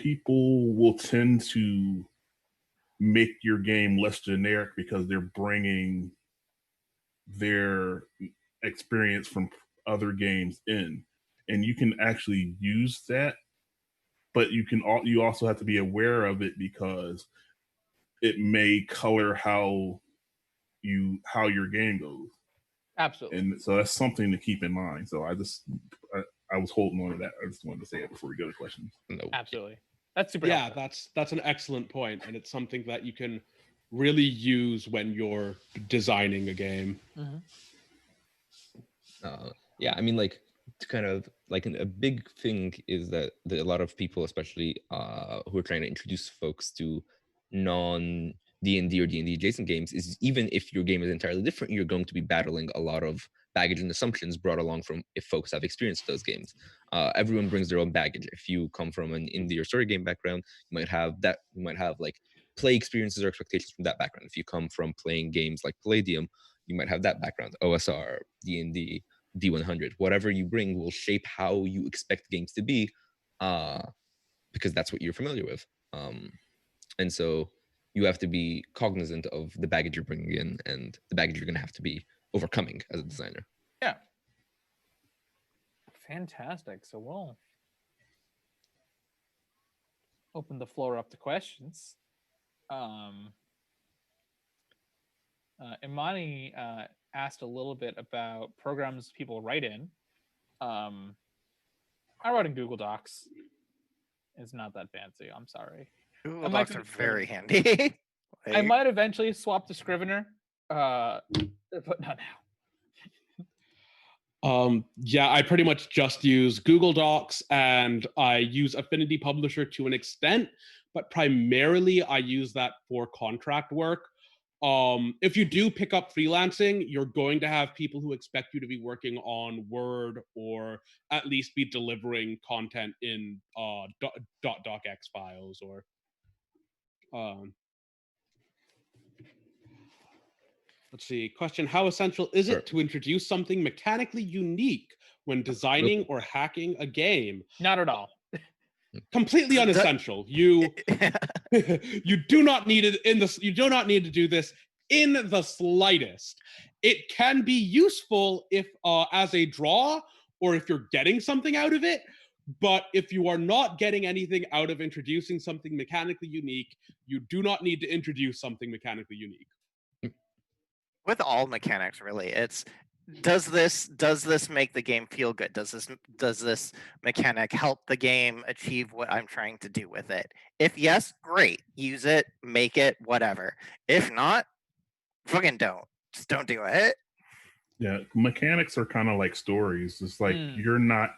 S2: people will tend to make your game less generic because they're bringing their experience from other games in, and you can actually use that, but you also have to be aware of it because it may color how your game goes.
S3: Absolutely.
S2: And so that's something to keep in mind. So I was holding on to that. I just wanted to say it before we go to questions.
S5: No.
S3: Absolutely. That's super
S1: Yeah,
S3: helpful.
S1: that's an excellent point, and it's something that you can really use when you're designing a game.
S3: Mm-hmm.
S5: Yeah, I mean, to kind of like a big thing is that a lot of people, especially who are trying to introduce folks to non D&D or D&D adjacent games, is even if your game is entirely different, you're going to be battling a lot of baggage and assumptions brought along from if folks have experienced those games. Everyone brings their own baggage. If you come from an indie or story game background, you might have that. You might have like play experiences or expectations from that background. If you come from playing games like Palladium, you might have that background. OSR, D&D, D100, whatever you bring will shape how you expect games to be, because that's what you're familiar with. And so you have to be cognizant of the baggage you're bringing in and the baggage you're going to have to be overcoming as a designer.
S3: Yeah. Fantastic. So we'll open the floor up to questions. Imani asked a little bit about programs people write in. I wrote in Google Docs. It's not that fancy. I'm sorry.
S4: Google Docs are very handy.
S3: I might eventually swap to Scrivener, but not now.
S1: Yeah, I pretty much just use Google Docs, and I use Affinity Publisher to an extent, but primarily I use that for contract work. If you do pick up freelancing, you're going to have people who expect you to be working on Word or at least be delivering content in .docx files or let's see. Question: how essential is it to introduce something mechanically unique when designing or hacking a game?
S3: Not at all.
S1: Completely unessential. You you do not need it in this. You do not need to do this in the slightest. It can be useful if as a draw or if you're getting something out of it. But if you are not getting anything out of introducing something mechanically unique, you do not need to introduce something mechanically unique.
S4: With all mechanics, really, it's does this make the game feel good? Does this mechanic help the game achieve what I'm trying to do with it? If yes, great, use it, make it, whatever. If not, fucking don't. Just don't do it.
S2: Yeah, mechanics are kind of like stories. It's like you're not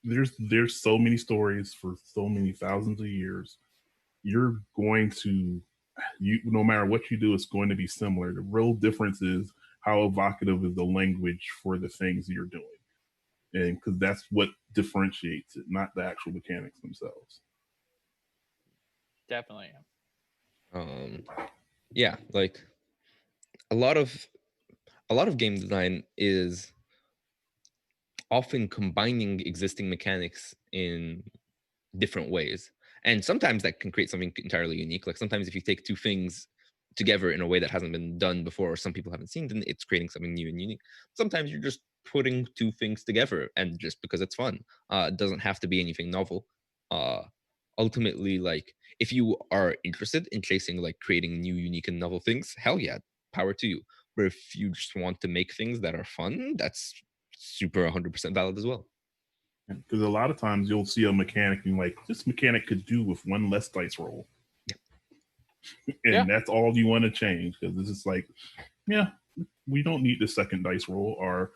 S2: there's so many stories for so many thousands of years. You're going to no matter what you do, it's going to be similar. The real difference is how evocative is the language for the things you're doing, and because that's what differentiates it, not the actual mechanics themselves.
S3: Definitely.
S5: Yeah, like a lot of game design is often combining existing mechanics in different ways, and sometimes that can create something entirely unique. Like sometimes if you take two things together in a way that hasn't been done before or some people haven't seen, then it's creating something new and unique. Sometimes you're just putting two things together and just because it's fun. It doesn't have to be anything novel. Ultimately, like if you are interested in chasing like creating new, unique and novel things, hell yeah, power to you. But if you just want to make things that are fun, that's super 100% valid as well.
S2: Because a lot of times you'll see a mechanic and like, this mechanic could do with one less dice roll. And that's all you want to change, because it's just like, yeah, we don't need the second dice roll. Or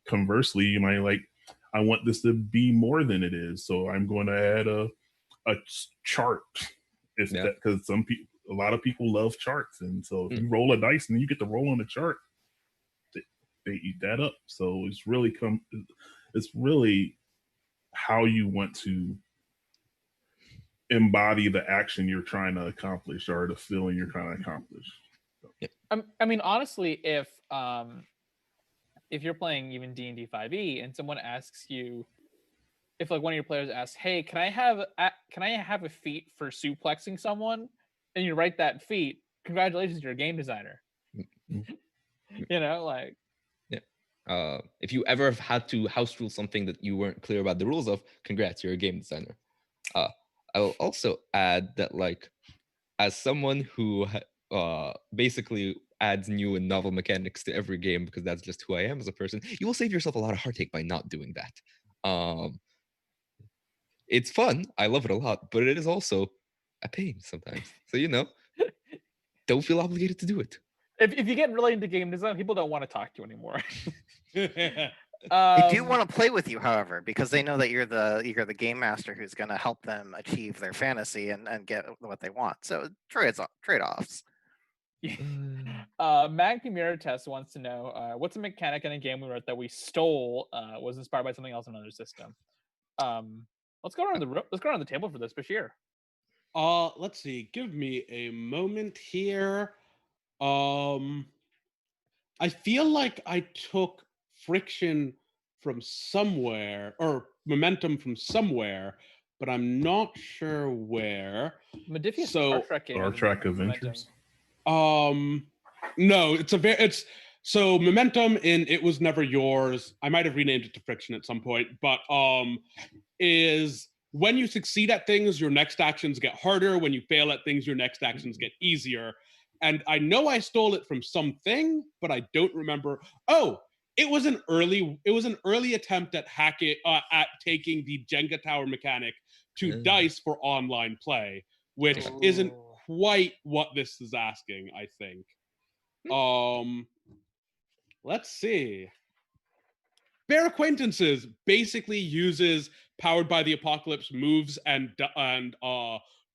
S2: conversely, you might like, I want this to be more than it is, so I'm going to add a chart. If that, because a lot of people love charts, and so if you roll a dice and you get to roll on the chart, they eat that up. So it's really how you want to embody the action you're trying to accomplish or the feeling you're trying to accomplish.
S3: I mean, honestly, if you're playing even D&D 5e and someone asks you, if like one of your players asks, "Hey, can I have a feat for suplexing someone?" and you write that feat, congratulations, you're a game designer. You know, like.
S5: If you ever had to house rule something that you weren't clear about the rules of, congrats, you're a game designer. I'll also add that, like, as someone who basically adds new and novel mechanics to every game, because that's just who I am as a person, you will save yourself a lot of heartache by not doing that. It's fun. I love it a lot, but it is also a pain sometimes. So, you know, don't feel obligated to do it.
S3: If you get really into game design, people don't want to talk to you anymore.
S4: They do want to play with you, however, because they know that you're the game master who's going to help them achieve their fantasy and get what they want. So trade-offs.
S3: Mag Mirror Test wants to know what's a mechanic in a game we wrote that we stole was inspired by something else in another system. Let's go around the table for this, Basheer.
S1: Let's see. Give me a moment here. I feel like I took friction from somewhere or momentum from somewhere, but I'm not sure where.
S3: Modiphius
S1: So-
S3: Star Trek game.
S2: Star
S3: has
S2: Trek
S3: momentum.
S2: Adventures.
S1: No, it's so momentum in It Was Never Yours. I might have renamed it to friction at some point, but is when you succeed at things, your next actions get harder. When you fail at things, your next actions get easier. And I know I stole it from something, but I don't remember. Oh, it was an early attempt at taking the Jenga tower mechanic to dice for online play, which isn't quite what this is asking, I think. Let's see. Bare Acquaintances basically uses Powered by the Apocalypse moves and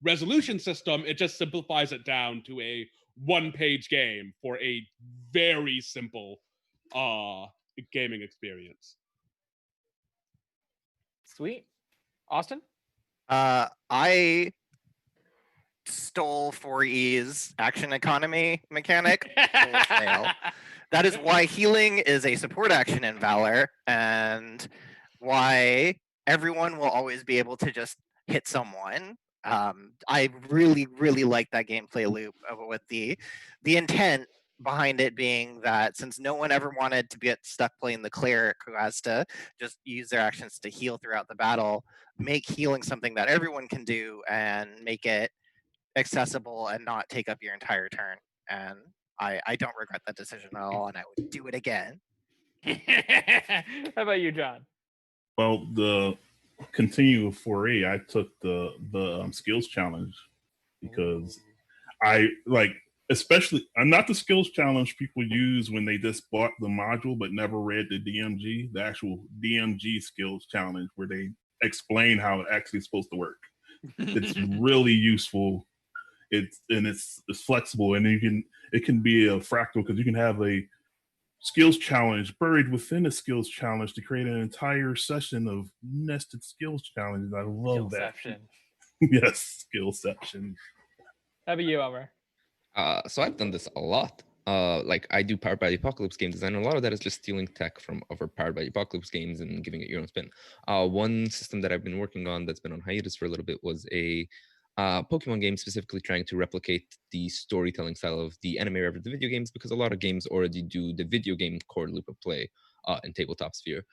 S1: resolution system. It just simplifies it down to a one-page game for a very simple gaming experience.
S3: Sweet. Austin?
S4: I stole 4E's action economy mechanic. Wholesale. That is why healing is a support action in Valor, and why everyone will always be able to just hit someone. I really, really like that gameplay loop with the intent behind it being that since no one ever wanted to get stuck playing the cleric who has to just use their actions to heal throughout the battle, make healing something that everyone can do and make it accessible and not take up your entire turn. And I don't regret that decision at all, and I would do it again.
S3: How about you, John?
S2: Well, the continue with 4A, I took the skills challenge because I like, especially, I'm not the skills challenge people use when they just bought the module but never read the DMG, the actual DMG skills challenge where they explain how it actually is supposed to work. It's really useful. It's flexible, and it can be a fractal because you can have a skills challenge buried within a skills challenge to create an entire session of nested skills challenges. I love that. Yes, skillception.
S3: How about you, Elmer?
S5: So I've done this a lot. Like I do Powered by the Apocalypse game design. A lot of that is just stealing tech from other Powered by the Apocalypse games and giving it your own spin. One system that I've been working on that's been on hiatus for a little bit was a Pokemon game specifically trying to replicate the storytelling style of the anime of the video games, because a lot of games already do the video game core loop of play in tabletop sphere.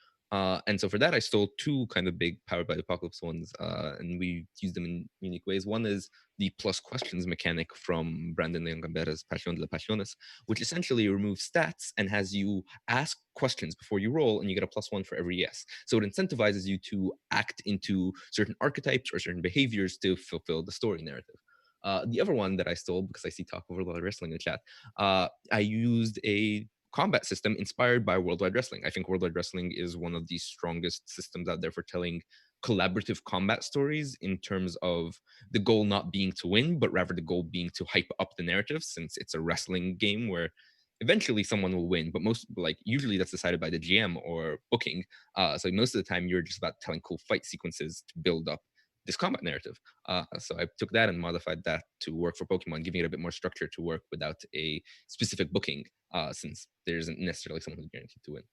S5: And so for that, I stole two kind of big Powered by the Apocalypse ones, and we use them in unique ways. One is the plus questions mechanic from Brandon Leon Gambera's Pasión de las Pasiones, which essentially removes stats and has you ask questions before you roll, and you get a +1 for every yes. So it incentivizes you to act into certain archetypes or certain behaviors to fulfill the story narrative. The other one that I stole, because I see talk over a lot of wrestling in the chat, I used a combat system inspired by Worldwide Wrestling. I think Worldwide Wrestling is one of the strongest systems out there for telling collaborative combat stories, in terms of the goal not being to win, but rather the goal being to hype up the narrative, since it's a wrestling game where eventually someone will win, but usually that's decided by the GM or booking. So most of the time you're just about telling cool fight sequences to build up this combat narrative. So I took that and modified that to work for Pokemon, giving it a bit more structure to work without a specific booking, since there isn't necessarily someone who's guaranteed to win.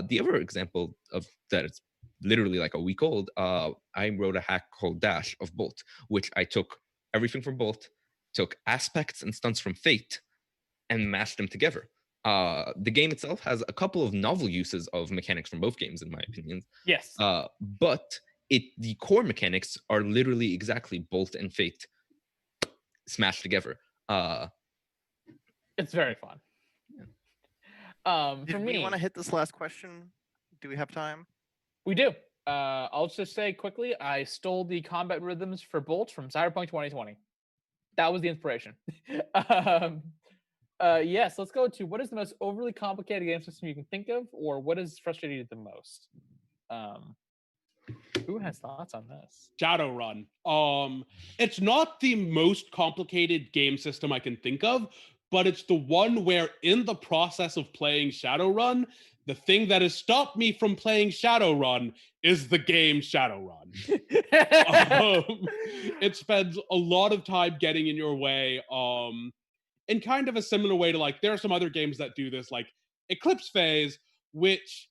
S5: The other example of that is literally like a week old. I wrote a hack called Dash of Bolt, which I took everything from Bolt, took aspects and stunts from Fate, and mashed them together. The game itself has a couple of novel uses of mechanics from both games, in my opinion.
S3: Yes.
S5: But the core mechanics are literally exactly Bolt and Fate smashed together.
S3: It's very fun.
S4: Do
S3: For
S4: we
S3: me,
S4: want to hit this last question? Do we have time?
S3: we do. I'll just say quickly, I stole the combat rhythms for Bolt from Cyberpunk 2020. That was the inspiration. Yes, let's go to what is the most overly complicated game system you can think of, or what has frustrated you the most? Who has thoughts on this?
S1: Shadowrun. It's not the most complicated game system I can think of, but it's the one where in the process of playing Shadowrun, the thing that has stopped me from playing Shadowrun is the game Shadowrun. It spends a lot of time getting in your way. In kind of a similar way to, like, there are some other games that do this, like Eclipse Phase, which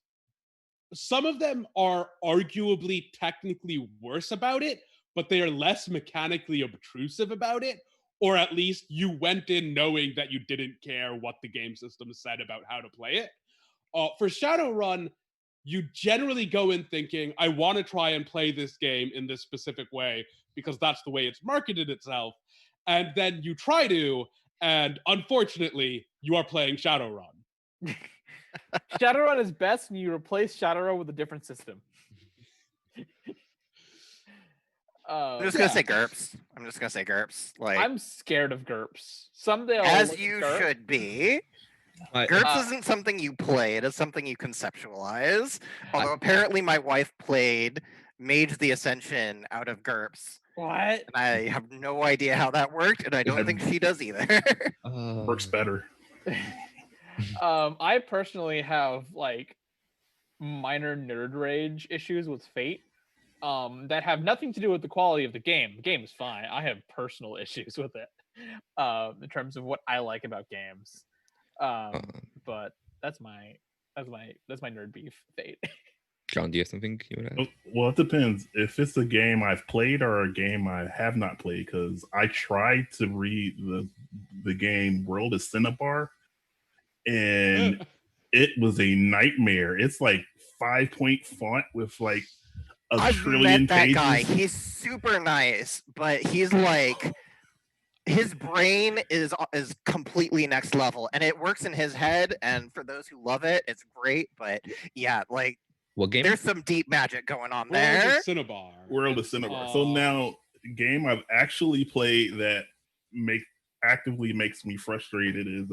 S1: some of them are arguably technically worse about it, but they are less mechanically obtrusive about it, or at least you went in knowing that you didn't care what the game system said about how to play it. For Shadowrun, you generally go in thinking, I want to try and play this game in this specific way because that's the way it's marketed itself. And then you try to, and unfortunately, you are playing Shadowrun.
S3: Shadowrun is best when you replace Shadowrun with a different system.
S4: I'm just gonna say GURPS. I'm just gonna say GURPS. Like,
S3: I'm scared of GURPS. Someday I'll
S4: as
S3: look at
S4: you
S3: GURPS.
S4: should be.
S5: I-
S4: GURPS isn't something you play, it is something you conceptualize. Although apparently my wife played Mage the Ascension out of GURPS.
S3: What?
S4: And I have no idea how that worked, and I don't think she does either.
S2: Works better.
S3: I personally have like minor nerd rage issues with Fate that have nothing to do with the quality of the game. The game is fine. I have personal issues with it in terms of what I like about games. But that's my nerd beef, Fate.
S5: John, do you have something you would add?
S2: Well, it depends if it's a game I've played or a game I have not played. Because I tried to read the game World of Cinnabar, and it was a nightmare. It's like 5-point font with like a
S4: I've
S2: trillion
S4: met that
S2: pages.
S4: guy. He's super nice, but he's like, his brain is completely next level, and it works in his head. And for those who love it, it's great. But yeah, like,
S5: What game?
S4: there's some deep magic going on
S1: World
S4: there.
S1: of Cinnabar.
S2: World of Cinnabar. So now, game I've actually played that actively makes me frustrated is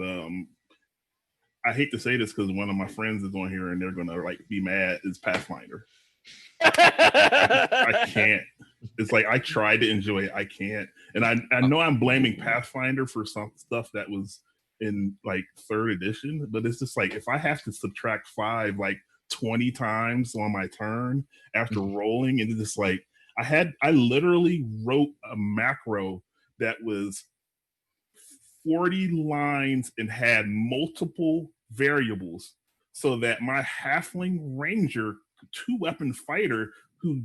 S2: I hate to say this because one of my friends is on here and they're gonna like be mad. Is Pathfinder. I can't. It's like I try to enjoy it, I can't. And I know I'm blaming Pathfinder for some stuff that was in like 3rd edition, but it's just like if I have to subtract 5 like 20 times on my turn after rolling, and it's just like I literally wrote a macro that was 40 lines and had multiple variables so that my halfling ranger 2-weapon fighter who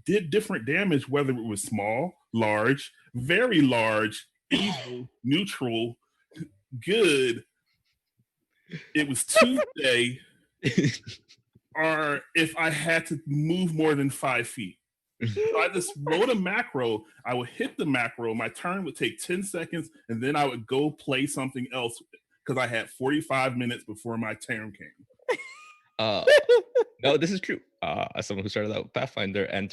S2: did different damage, whether it was small, large, very large, evil, neutral, good. It was Tuesday, or if I had to move more than 5 feet. So I just wrote a macro. I would hit the macro. My turn would take 10 seconds, and then I would go play something else because I had 45 minutes before my turn came.
S5: No, this is true. As someone who started out with Pathfinder and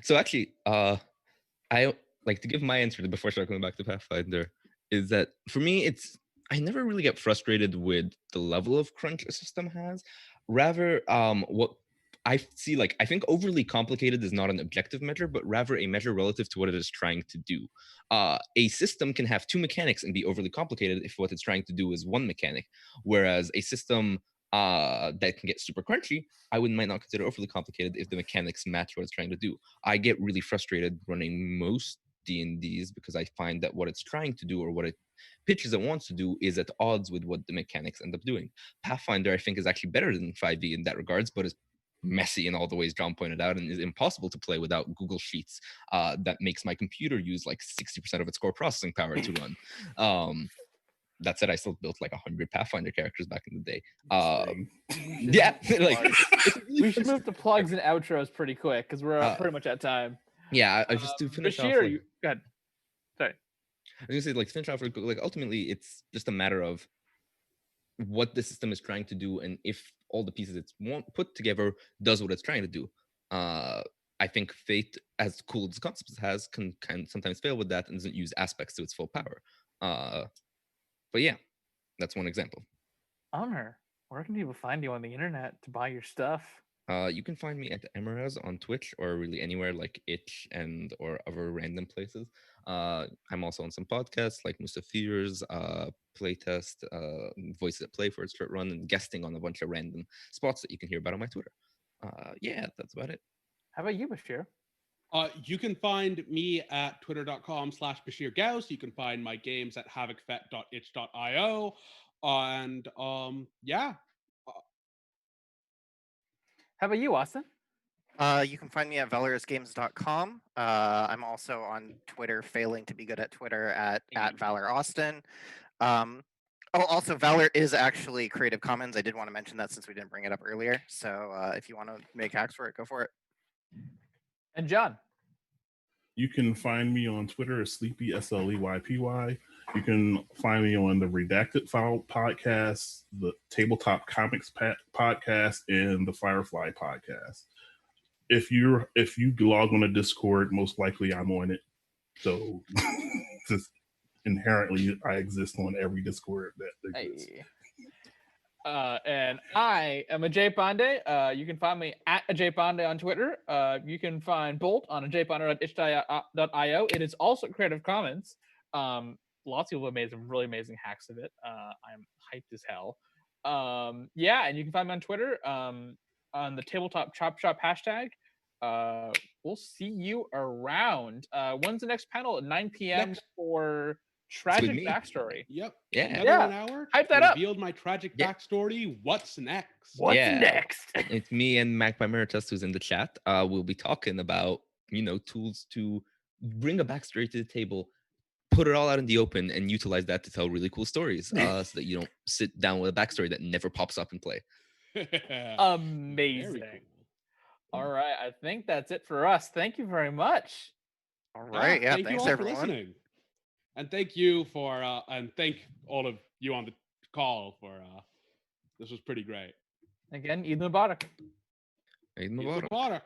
S5: so actually, I like to give my answer before I start going back to Pathfinder. Is that for me? I never really get frustrated with the level of crunch a system has. Rather, what I see, like, I think overly complicated is not an objective measure, but rather a measure relative to what it is trying to do. A system can have 2 mechanics and be overly complicated if what it's trying to do is 1 mechanic, whereas a system that can get super crunchy, might not consider overly complicated if the mechanics match what it's trying to do. I get really frustrated running most D&Ds because I find that what it's trying to do or what it pitches it wants to do is at odds with what the mechanics end up doing. Pathfinder, I think, is actually better than 5e in that regards, but is messy in all the ways John pointed out and is impossible to play without Google Sheets. That makes my computer use like 60% of its core processing power to run. That said, I still built like 100 Pathfinder characters back in the day. Yeah, like
S3: we should move to plugs and outros pretty quick because we're pretty much at time.
S5: Yeah, I just to finish
S3: Basheer,
S5: off.
S3: go ahead. Sorry.
S5: I was gonna say, like, finish off, like, ultimately, it's just a matter of what the system is trying to do, and if all the pieces it's put together does what it's trying to do. I think Fate, as cool as concepts has, can sometimes fail with that and doesn't use aspects to its full power. But yeah, that's one example.
S3: Amr, where can people find you on the internet to buy your stuff?
S5: You can find me at Ammourazz on Twitch or really anywhere like itch and or other random places. I'm also on some podcasts like Musafir's, Playtest, Voices at Play for its short run, and guesting on a bunch of random spots that you can hear about on my Twitter. Yeah, that's about it.
S3: How about you, Basheer?
S1: You can find me at twitter.com/Basheer Gauss. You can find my games at havocfet.itch.io. And yeah.
S3: How about you, Austin?
S4: You can find me at valorousgames.com. I'm also on Twitter, failing to be good at Twitter at Valor Austin. Also, Valor is actually Creative Commons. I did want to mention that since we didn't bring it up earlier. So if you want to make hacks for it, go for it.
S3: And John?
S2: You can find me on Twitter as Sleepy, SLEYPY. You can find me on the Redacted File podcast, the Tabletop Comics podcast, and the Firefly podcast. If you log on to Discord, most likely I'm on it. So just inherently, I exist on every Discord that exists.
S3: Hey. And I am Ajey Pandey. You can find me at Ajey Pandey on Twitter. You can find Bolt on ajaypandey.itch.io. It is also Creative Commons. Lots of people have made some really amazing hacks of it. I'm hyped as hell. Yeah, and you can find me on Twitter on the Tabletop Chop Shop hashtag. We'll see you around. When's the next panel? At 9 p.m. for Tragic
S5: me.
S3: Backstory.
S1: Yep.
S5: Yeah.
S1: Another 1 hour.
S3: Hype that up.
S1: Revealed my tragic
S5: Yeah.
S1: backstory. What's next?
S3: What's
S5: Yeah.
S3: next?
S5: It's me and Magpie Meritus who's in the chat. We'll be talking about, tools to bring a backstory to the table, put it all out in the open, and utilize that to tell really cool stories so that you don't sit down with a backstory that never pops up in play.
S3: Amazing.
S1: Very cool.
S3: All right, I think that's it for us. Thank you very much.
S4: All right. Yeah.
S1: Thank
S4: Thanks,
S1: you all
S4: everyone.
S1: for listening. And thank you for and thank all of you on the call for this was pretty great.
S3: Again, Eid Mubarak.
S5: Eid
S1: Eid
S5: Mubarak.
S1: Mubarak.